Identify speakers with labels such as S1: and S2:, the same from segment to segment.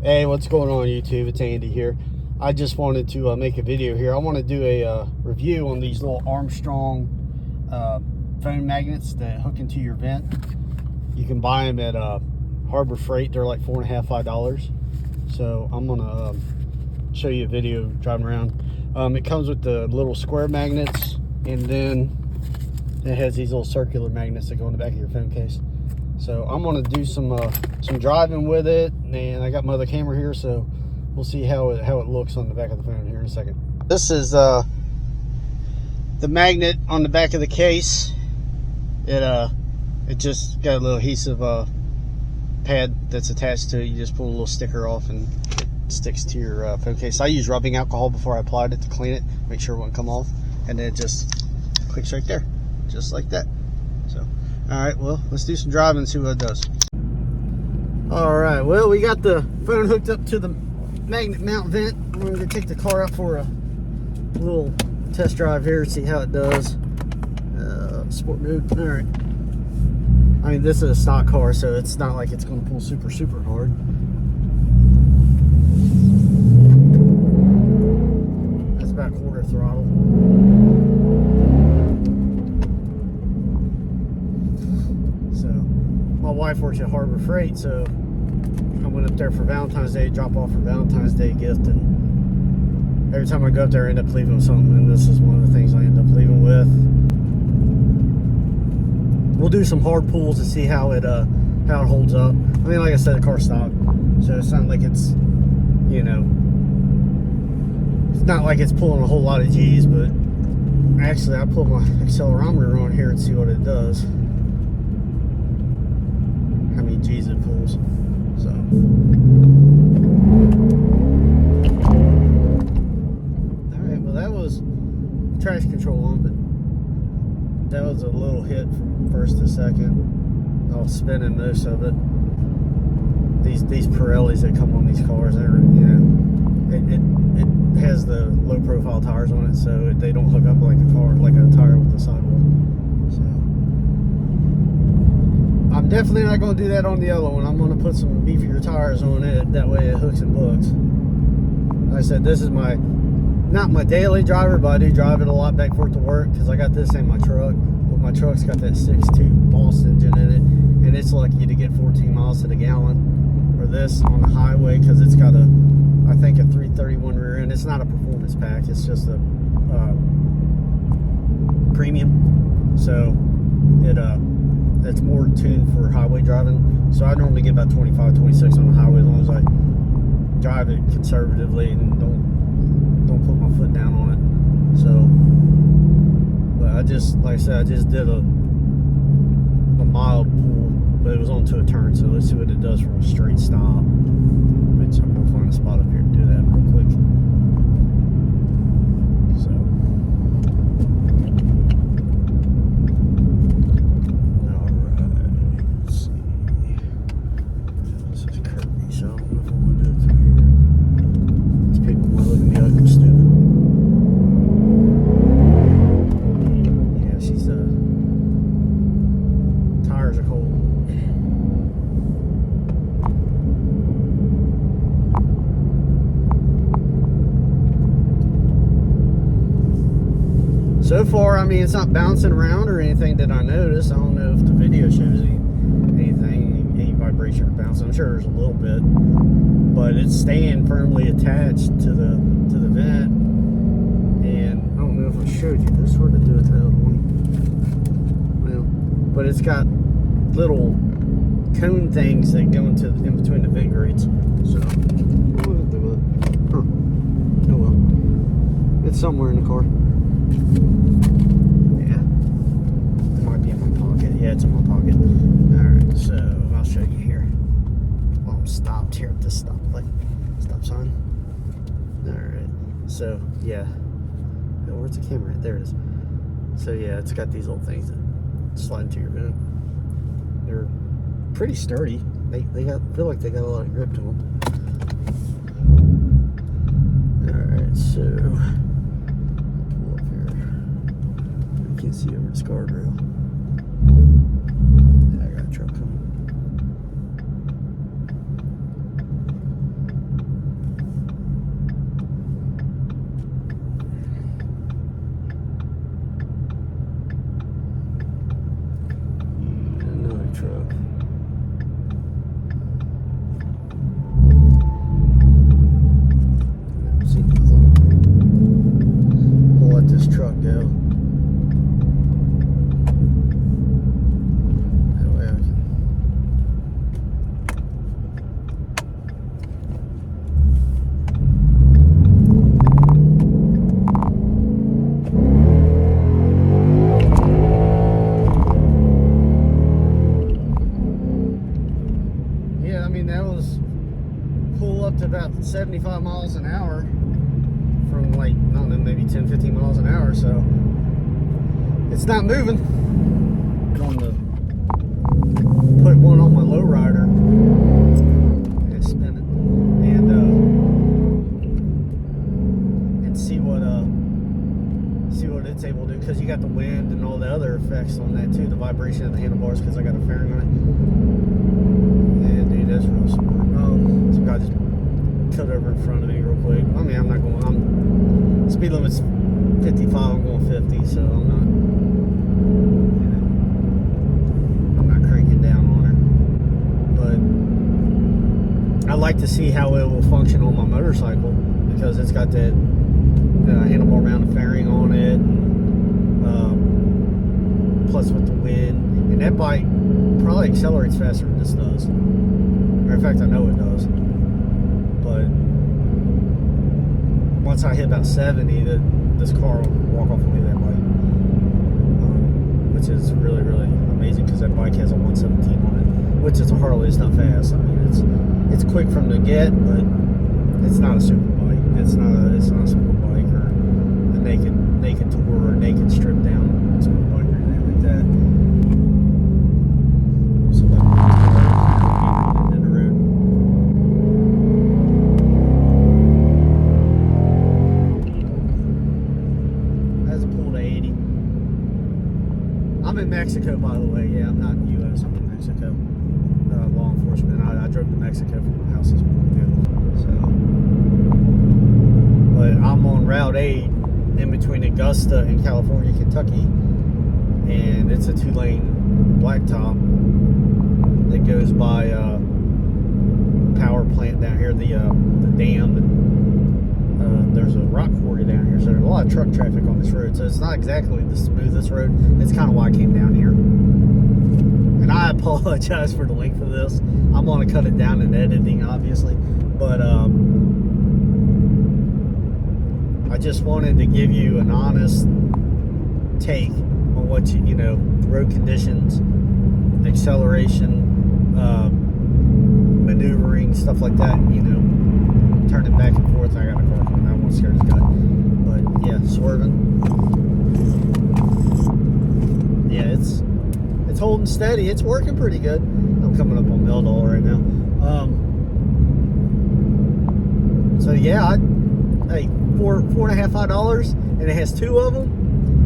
S1: Hey, what's going on YouTube? It's Andy here. I just wanted to make a video here. I want to do a review on these little Armstrong phone magnets that hook into your vent. You can buy them at Harbor Freight. They're like $4.50, $5. So I'm gonna show you a video driving around. It comes with the little square magnets, and then it has these little circular magnets that go in the back of your phone case. So I'm gonna do some driving with it, and I got my other camera here, so we'll see how it looks on the back of the phone here in a second. This is the magnet on the back of the case. It just got a little adhesive pad that's attached to it. You just pull a little sticker off and it sticks to your phone case. I used rubbing alcohol before I applied it to clean it, make sure it wouldn't come off, and then it just clicks right there, just like that. So alright, well, let's do some driving and see what it does. Alright, well, we got the phone hooked up to the magnet mount vent. We're going to take the car out for a little test drive here, see how it does. Sport mode. Alright. I mean, this is a stock car, so it's not like it's going to pull super hard. That's about quarter throttle. My wife works at Harbor Freight, so I went up there for Valentine's Day, drop off her Valentine's Day gift, and every time I go up there I end up leaving with something, and this is one of the things I end up leaving with. We'll do some hard pulls to see how it holds up. I mean, like I said, the car's stock, so it's not like it's, you know, it's not like it's pulling a whole lot of G's, but actually I pull my accelerometer on here and see what it does. How many G's it pulls. So alright, well, that was traction control on, but that was a little hit from first to second. I was spinning most of it. These Pirellis that come on these cars, they're, you know, it has the low profile tires on it, so they don't hook up like a car, like a tire with a sidewall. So I'm definitely not going to do that on the other one. I'm going to put some beefier tires on it. That way it hooks and books. Like I said, this is not my daily driver, but I do drive it a lot back and forth to work because I got this in my truck. But my truck's got that 6.2 Boss engine in it, and it's lucky to get 14 miles to the gallon. Or this on the highway, because it's got I think a 331 rear end. It's not a performance pack. It's just a premium. So it's more tuned for highway driving. So I normally get about 25, 26 on the highway as long as I drive it conservatively and don't put my foot down on it. So, but like I said, I just did a mild pull, but it was onto a turn. So let's see what it does from a straight stop. Right, so I'm gonna find a spot up here to do that real quick. So. So far, I mean, it's not bouncing around or anything that I noticed. I don't know if the video shows anything, any vibration or bounce. I'm sure there's a little bit, but it's staying firmly attached to the vent. And I don't know if I showed you this. What to do with the other one? Well, but it's got little cone things that go in between the vent grates. So what do I do with it? Huh. Oh well. It's somewhere in the car. Yeah, it might be in my pocket. Yeah, it's in my pocket. Alright, so I'll show you here. Well, I'm stopped here at this stop sign. Alright, so yeah. Oh, where's the camera? There it is. So yeah, it's got these little things that slide into your vent. They're pretty sturdy. They feel like they got a lot of grip to them. Alright, so can't see over this guardrail. Yeah, I got a truck coming. pull up to about 75 miles an hour from like, I don't know, maybe 10, 15 miles an hour, so it's not moving. Going to put one on my lowrider and spin it and see what it's able to do, because you got the wind and all the other effects on that too, the vibration of the handlebars, because I got a fairing on it. And dude, that's real smart. Some guy just cut over in front of me real quick. I mean, I'm not going, speed limit's 55, I'm going 50, so I'm not, I'm not cranking down on her. But I like to see how it will function on my motorcycle, because it's got that handlebar mounted fairing on it, plus with the wind, and that bike probably accelerates faster than this does. Matter of fact, I know it does. But once I hit about 70, this car will walk off with me, that bike, which is really, really amazing, because that bike has a 117 on it, which is a Harley. It's not fast. I mean, it's quick from the get, but it's not a super bike. It's not a sport bike or a naked tour or naked strip down sport bike or anything like that. So in the road. Has a pull to 80. I'm in Mexico, by the way. Yeah, I'm not in the U.S. I'm in Mexico. Law enforcement. I drove to Mexico from my house this morning. So, but I'm on Route 8 in between Augusta and California, Kentucky, and it's a 2-lane blacktop that goes by power plant down here, the dam, and there's a rock quarry down here, so there's a lot of truck traffic on this road, so it's not exactly the smoothest road. It's kind of why I came down here. And I apologize for the length of this. I'm going to cut it down in editing, obviously. But I just wanted to give you an honest take on what you know, road conditions, acceleration, maneuvering, stuff like that. You know, turning back and forth. I got a car coming. I won't scare this guy. But yeah, swerving. Yeah, it's holding steady. It's working pretty good. I'm coming up on Meldal right now. So yeah, hey, $4.5 and it has 2 of them,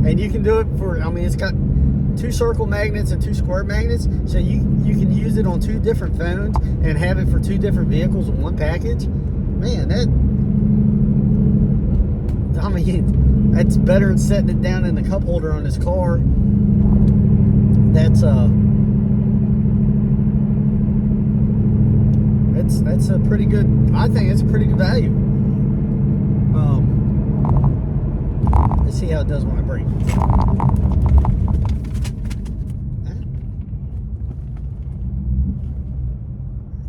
S1: and you can do it for, I mean, it's got 2 circle magnets and 2 square magnets, so you can use it on 2 different phones and have it for 2 different vehicles in one package. Man, that's better than setting it down in the cup holder on this car. That's a pretty good, I think it's a pretty good value. Let's see how it does when I brake.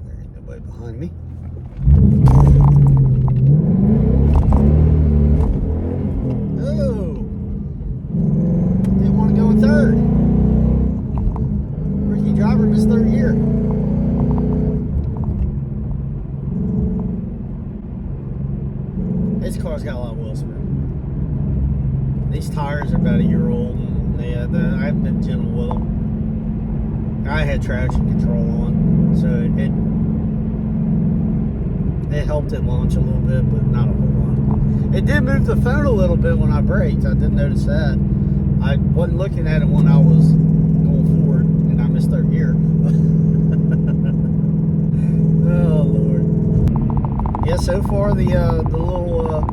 S1: There ain't nobody behind me. Oh, didn't want to go in third. Rookie driver missed 3rd gear. This car's got a lot of wheel spin. These tires are about a year old, and I haven't been gentle with them. I had traction control on, so it helped it launch a little bit, but not a whole lot. It did move the phone a little bit when I braked. I did notice that. I wasn't looking at it when I was going forward, and I missed 3rd gear. Oh Lord. Yeah, so far the little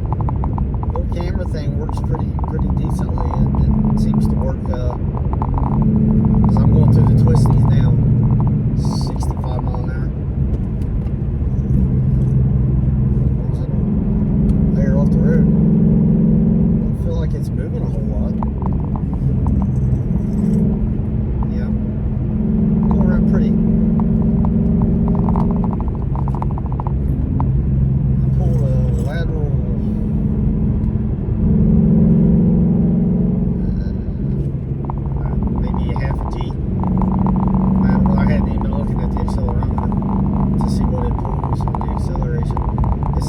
S1: camera thing works pretty decently, and it seems to work. As I'm going through the twisties now, 65 mile an hour. Layer off the road. Don't feel like it's moving a whole lot. Yeah, going around pretty.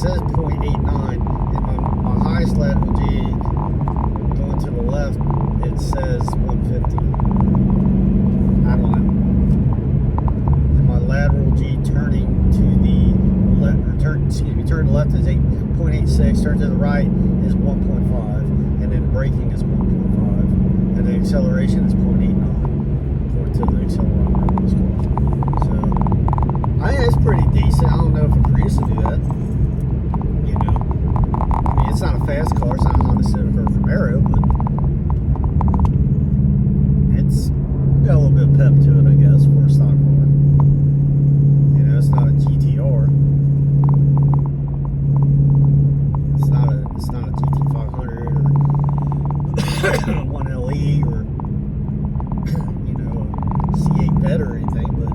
S1: says 0.89, and my highest lateral G going to the left, it says 150. I don't know. And my lateral G turning to the left, turn left is 8.86, turn to the right is 1.5, and then braking is 1.5, and the acceleration is 0.89 according to the accelerometer on this car. So I think it's pretty decent. I don't know if a Prius will do that. You know, I mean, it's not a fast car. It's not a Honda Civic or Camaro, but it's got a little bit of pep to it, I guess, for a stock car. You know, it's not a GTR. It's not a GT500 or 1LE or you know, C8 Vet or anything, but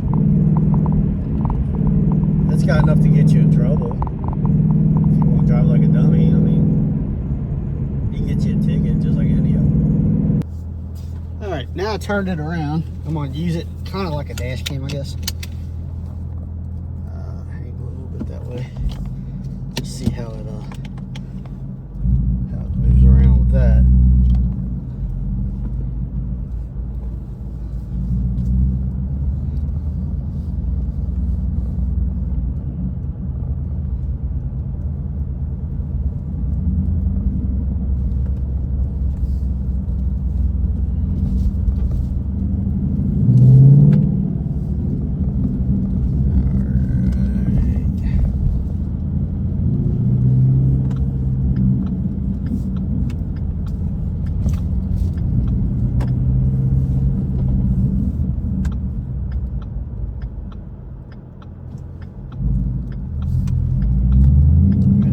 S1: it's got enough to get you in trouble. If you want to drive like a dummy, I mean, he can get you a ticket just like any of them. Alright, now I turned it around. I'm going to use it kind of like a dash cam, I guess. Hang a little bit that way. Let's see how it moves around with that.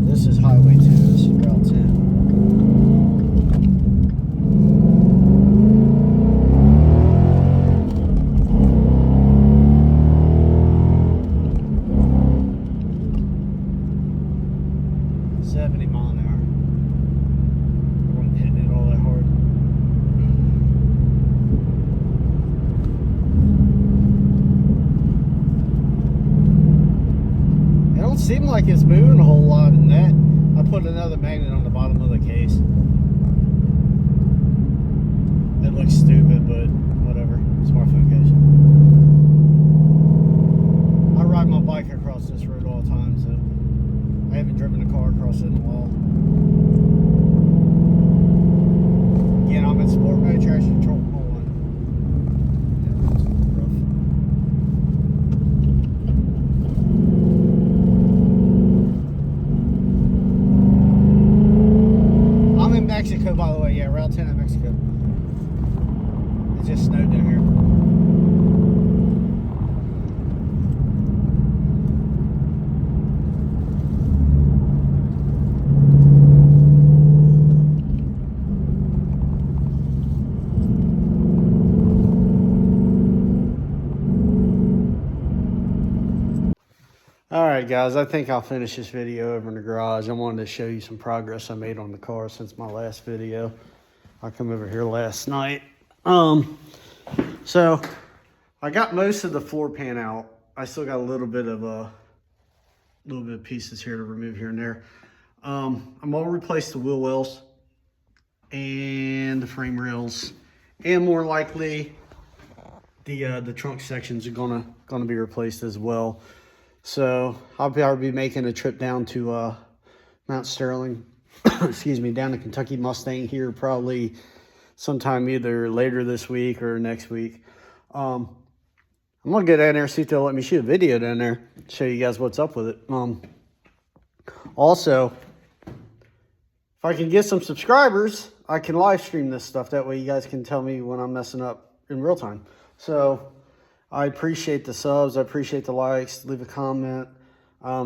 S1: This is Highway 2, this is Route 10. Seemed like it's moving a whole lot in that. I put another magnet on the bottom of the case. It looks stupid, but whatever. Smartphone case. I ride my bike across this road all the time, so I haven't driven a car across it in a while. Again, I'm in sport mode, traction control on. Mexico, by the way, yeah, Route 10 in Mexico. It just snowed down here. Alright guys, I think I'll finish this video over in the garage. I wanted to show you some progress I made on the car since my last video. I come over here last night. So I got most of the floor pan out. I still got a little bit of pieces here to remove here and there. I'm gonna replace the wheel wells and the frame rails, and more likely the trunk sections are gonna be replaced as well. So I'll be making a trip down to Mount Sterling, excuse me, down to Kentucky Mustang here probably sometime either later this week or next week. I'm gonna get down there, see if they'll let me shoot a video down there, show you guys what's up with it. Also, if I can get some subscribers, I can live stream this stuff. That way you guys can tell me when I'm messing up in real time. So I appreciate the subs. I appreciate the likes. Leave a comment.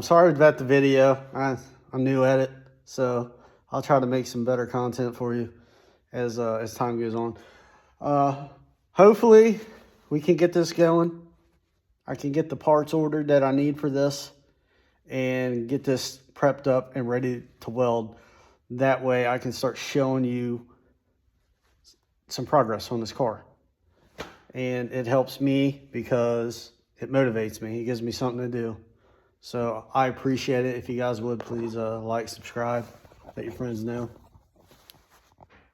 S1: Sorry about the video. I'm new at it, so I'll try to make some better content for you as time goes on. Hopefully, we can get this going. I can get the parts ordered that I need for this and get this prepped up and ready to weld. That way, I can start showing you some progress on this car. And it helps me because it motivates me. It gives me something to do. So I appreciate it. If you guys would, please like, subscribe, let your friends know.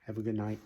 S1: Have a good night.